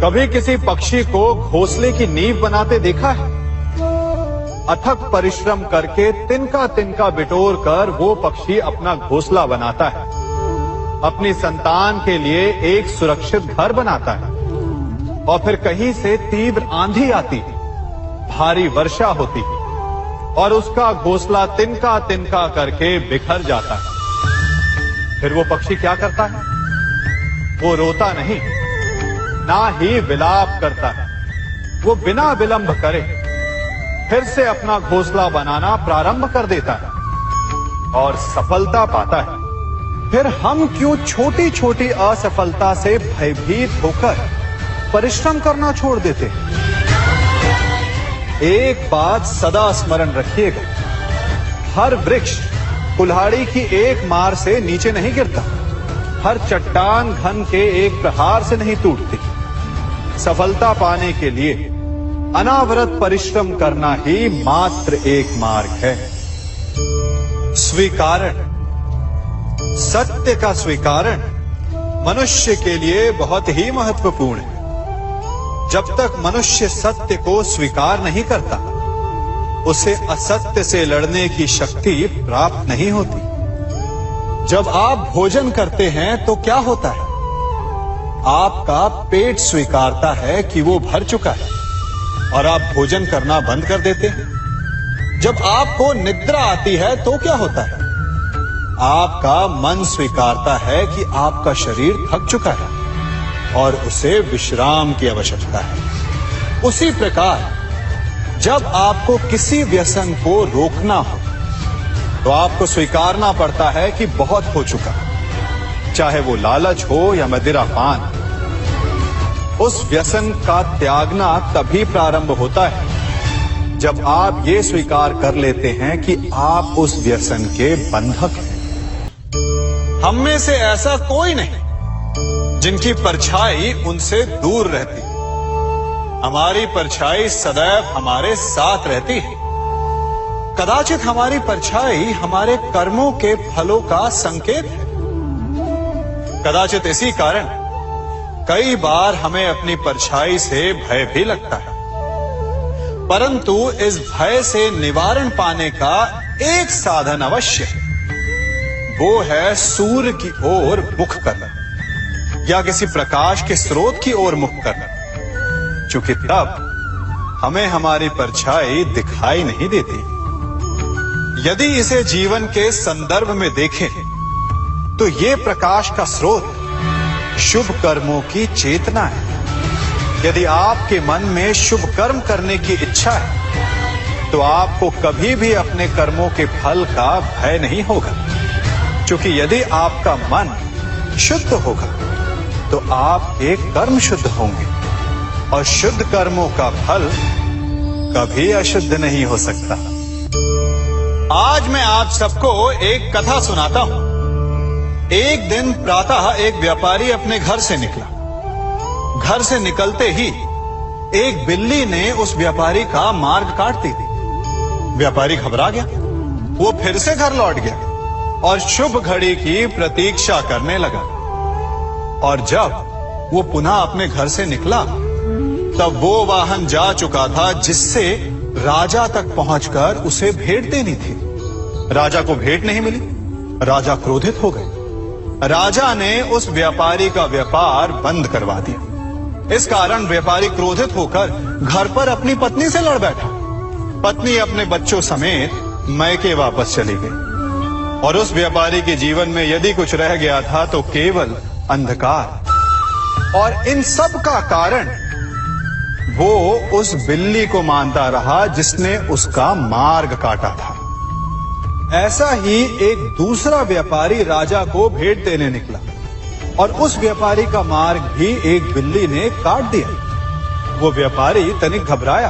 कभी किसी पक्षी को घोंसले की नींव बनाते देखा है? अथक परिश्रम करके तिनका तिनका बिटोर कर वो पक्षी अपना घोंसला बनाता है, अपनी संतान के लिए एक सुरक्षित घर बनाता है। और फिर कहीं से तीव्र आंधी आती है, भारी वर्षा होती है और उसका घोंसला तिनका तिनका करके बिखर जाता है। फिर वो पक्षी क्या करता है? वो रोता नहीं, ना ही विलाप करता है। वो बिना विलंब करे फिर से अपना घोंसला बनाना प्रारंभ कर देता है और सफलता पाता है। फिर हम क्यों छोटी छोटी असफलता से भयभीत होकर परिश्रम करना छोड़ देते हैं? एक बात सदा स्मरण रखिएगा, हर वृक्ष कुल्हाड़ी की एक मार से नीचे नहीं गिरता, हर चट्टान घन के एक प्रहार से नहीं टूटती। सफलता पाने के लिए अनावरत परिश्रम करना ही मात्र एक मार्ग है। स्वीकारण, सत्य का स्वीकारण मनुष्य के लिए बहुत ही महत्वपूर्ण है। जब तक मनुष्य सत्य को स्वीकार नहीं करता, उसे असत्य से लड़ने की शक्ति प्राप्त नहीं होती। जब आप भोजन करते हैं तो क्या होता है? आपका पेट स्वीकारता है कि वो भर चुका है और आप भोजन करना बंद कर देते हैं। जब आपको निद्रा आती है तो क्या होता है? आपका मन स्वीकारता है कि आपका शरीर थक चुका है और उसे विश्राम की आवश्यकता है। उसी प्रकार जब आपको किसी व्यसन को रोकना हो तो आपको स्वीकारना पड़ता है कि बहुत हो चुका, चाहे वो लालच हो या मदिरापान। उस व्यसन का त्यागना तभी प्रारंभ होता है जब आप ये स्वीकार कर लेते हैं कि आप उस व्यसन के बंधक हैं। हम में से ऐसा कोई नहीं जिनकी परछाई उनसे दूर रहती। हमारी परछाई सदैव हमारे साथ रहती है। कदाचित हमारी परछाई हमारे कर्मों के फलों का संकेत है। कदाचित इसी कारण कई बार हमें अपनी परछाई से भय भी लगता है, परंतु इस भय से निवारण पाने का एक साधन अवश्य है। वो है सूर्य की ओर मुख करना या किसी प्रकाश के स्रोत की ओर मुख करना, क्योंकि तब हमें हमारी परछाई दिखाई नहीं देती। यदि इसे जीवन के संदर्भ में देखें तो ये प्रकाश का स्रोत शुभ कर्मों की चेतना है। यदि आपके मन में शुभ कर्म करने की इच्छा है तो आपको कभी भी अपने कर्मों के फल का भय नहीं होगा, क्योंकि यदि आपका मन शुद्ध होगा तो आपके कर्म शुद्ध होंगे और शुद्ध कर्मों का फल कभी अशुद्ध नहीं हो सकता। आज मैं आप सबको एक कथा सुनाता हूं। एक दिन प्रातः एक व्यापारी अपने घर से निकला। घर से निकलते ही एक बिल्ली ने उस व्यापारी का मार्ग काट दी। व्यापारी घबरा गया। वो फिर से घर लौट गया और शुभ घड़ी की प्रतीक्षा करने लगा। और जब वो पुनः अपने घर से निकला तब वो वाहन जा चुका था जिससे राजा तक पहुंचकर उसे भेंट देनी थी। राजा को भेंट नहीं मिली। राजा क्रोधित हो गए। राजा ने उस व्यापारी का व्यापार बंद करवा दिया। इस कारण व्यापारी क्रोधित होकर घर पर अपनी पत्नी से लड़ बैठा। पत्नी अपने बच्चों समेत मैके वापस चली गई और उस व्यापारी के जीवन में यदि कुछ रह गया था तो केवल अंधकार। और इन सब का कारण वो उस बिल्ली को मानता रहा जिसने उसका मार्ग काटा था। ऐसा ही एक दूसरा व्यापारी राजा को भेंट देने निकला और उस व्यापारी का मार्ग भी एक बिल्ली ने काट दिया। वो व्यापारी तनिक घबराया,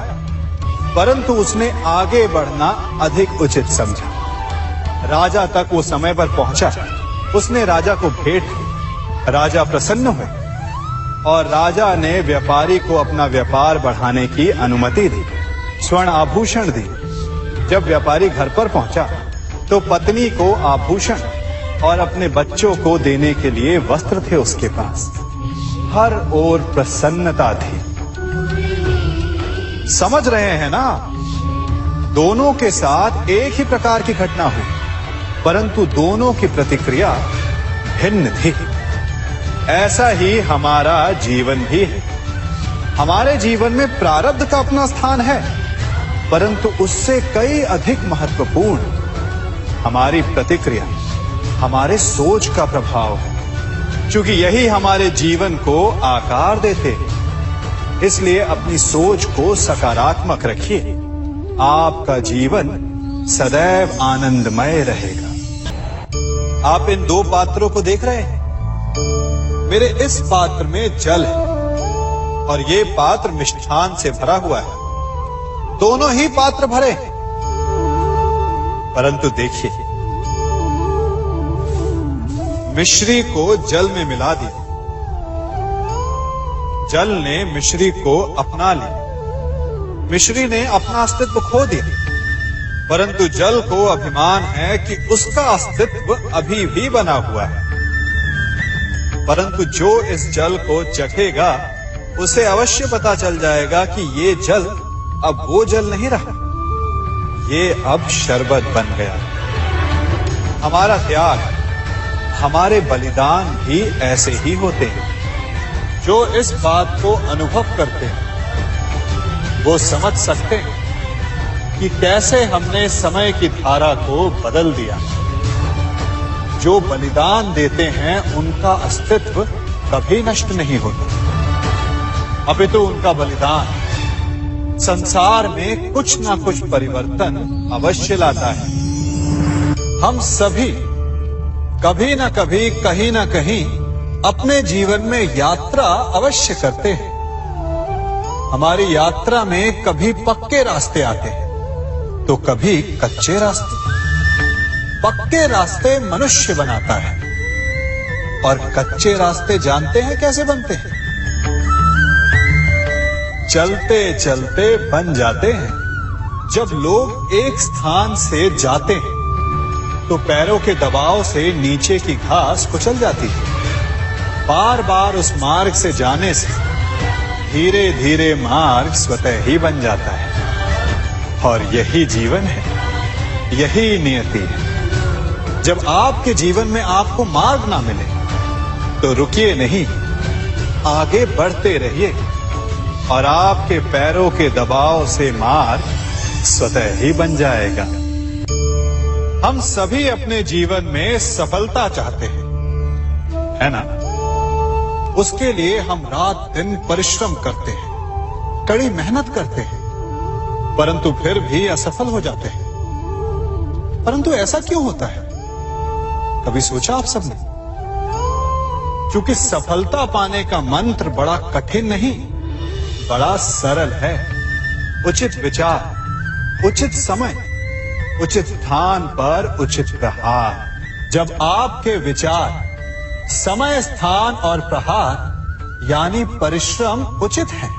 परंतु उसने आगे बढ़ना अधिक उचित समझा। राजा तक वो समय पर पहुंचा। उसने राजा को भेंट की। राजा प्रसन्न हुए और राजा ने व्यापारी को अपना व्यापार बढ़ाने की अनुमति दी, स्वर्ण आभूषण दी। जब व्यापारी घर पर पहुंचा तो पत्नी को आभूषण और अपने बच्चों को देने के लिए वस्त्र थे उसके पास। हर ओर प्रसन्नता थी। समझ रहे हैं ना, दोनों के साथ एक ही प्रकार की घटना हुई, परंतु दोनों की प्रतिक्रिया भिन्न थी। ऐसा ही हमारा जीवन भी है। हमारे जीवन में प्रारब्ध का अपना स्थान है, परंतु उससे कई अधिक महत्वपूर्ण हमारी प्रतिक्रिया, हमारे सोच का प्रभाव है। क्योंकि यही हमारे जीवन को आकार देते हैं। इसलिए अपनी सोच को सकारात्मक रखिए, आपका जीवन सदैव आनंदमय रहेगा। आप इन दो पात्रों को देख रहे हैं। मेरे इस पात्र में जल है और ये पात्र मिष्ठान से भरा हुआ है। दोनों ही पात्र भरे हैं, परंतु देखिए, मिश्री को जल में मिला दिया, जल ने मिश्री को अपना लिया, मिश्री ने अपना अस्तित्व खो दिया। परंतु जल को अभिमान है कि उसका अस्तित्व अभी भी बना हुआ है। परंतु जो इस जल को चखेगा उसे अवश्य पता चल जाएगा कि ये जल अब वो जल नहीं रहा, ये अब शरबत बन गया। हमारा त्याग, हमारे बलिदान भी ऐसे ही होते हैं। जो इस बात को अनुभव करते हैं वो समझ सकते हैं कि कैसे हमने समय की धारा को बदल दिया। जो बलिदान देते हैं उनका अस्तित्व कभी नष्ट नहीं होता, अपितु उनका बलिदान संसार में कुछ ना कुछ परिवर्तन अवश्य लाता है। हम सभी कभी ना कभी, कहीं ना कहीं अपने जीवन में यात्रा अवश्य करते हैं। हमारी यात्रा में कभी पक्के रास्ते आते हैं तो कभी कच्चे रास्ते। पक्के रास्ते मनुष्य बनाता है और कच्चे रास्ते जानते हैं कैसे बनते हैं? चलते चलते बन जाते हैं। जब लोग एक स्थान से जाते हैं तो पैरों के दबाव से नीचे की घास कुचल जाती है। बार बार उस मार्ग से जाने से धीरे धीरे मार्ग स्वतः ही बन जाता है। और यही जीवन है, यही नियति है। जब आपके जीवन में आपको मार्ग ना मिले तो रुकिए नहीं, आगे बढ़ते रहिए और आपके पैरों के दबाव से मार्ग स्वतः ही बन जाएगा। हम सभी अपने जीवन में सफलता चाहते हैं, है ना? उसके लिए हम रात दिन परिश्रम करते हैं, कड़ी मेहनत करते हैं, परंतु फिर भी असफल हो जाते हैं। परंतु ऐसा क्यों होता है? कभी सोचा आप सबने? क्योंकि सफलता पाने का मंत्र बड़ा कठिन नहीं, बड़ा सरल है। उचित विचार, उचित समय, उचित स्थान पर उचित प्रहार। जब आपके विचार, समय, स्थान और प्रहार यानी परिश्रम उचित है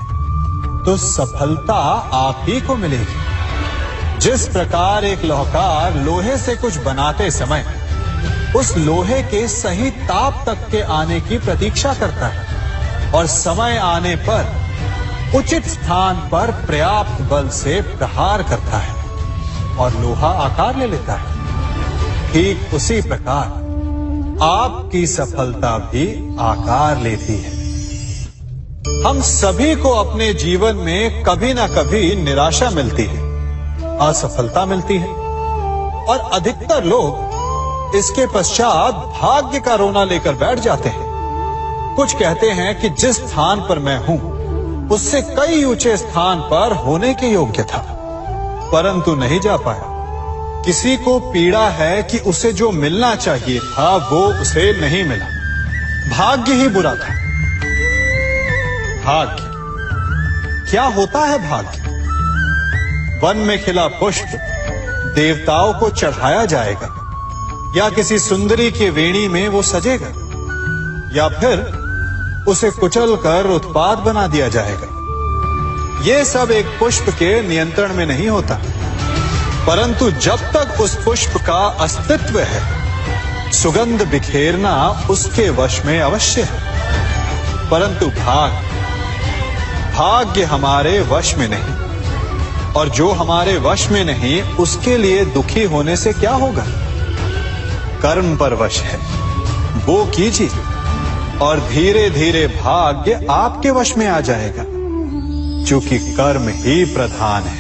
तो सफलता आप ही को मिलेगी। जिस प्रकार एक लोहार लोहे से कुछ बनाते समय उस लोहे के सही ताप तक के आने की प्रतीक्षा करता है और समय आने पर उचित स्थान पर पर्याप्त बल से प्रहार करता है और लोहा आकार ले लेता है, ठीक उसी प्रकार आपकी सफलता भी आकार लेती है। हम सभी को अपने जीवन में कभी ना कभी निराशा मिलती है, असफलता मिलती है और अधिकतर लोग इसके पश्चात भाग्य का रोना लेकर बैठ जाते हैं। कुछ कहते हैं कि जिस स्थान पर मैं हूं उससे कई ऊंचे स्थान पर होने के योग्य था, परंतु नहीं जा पाया। किसी को पीड़ा है कि उसे जो मिलना चाहिए था वो उसे नहीं मिला, भाग्य ही बुरा था। भाग्य क्या होता है? भाग्य वन में खिला पुष्प देवताओं को चढ़ाया जाएगा, या किसी सुंदरी की वेणी में वो सजेगा, या फिर उसे कुचल कर उत्पात बना दिया जाएगा। ये सब एक पुष्प के नियंत्रण में नहीं होता, परंतु जब तक उस पुष्प का अस्तित्व है, सुगंध बिखेरना उसके वश में अवश्य है। परंतु भाग्य हमारे वश में नहीं, और जो हमारे वश में नहीं उसके लिए दुखी होने से क्या होगा। कर्म पर वश है, वो कीजिए और धीरे धीरे भाग्य आपके वश में आ जाएगा, क्योंकि कर्म ही प्रधान है।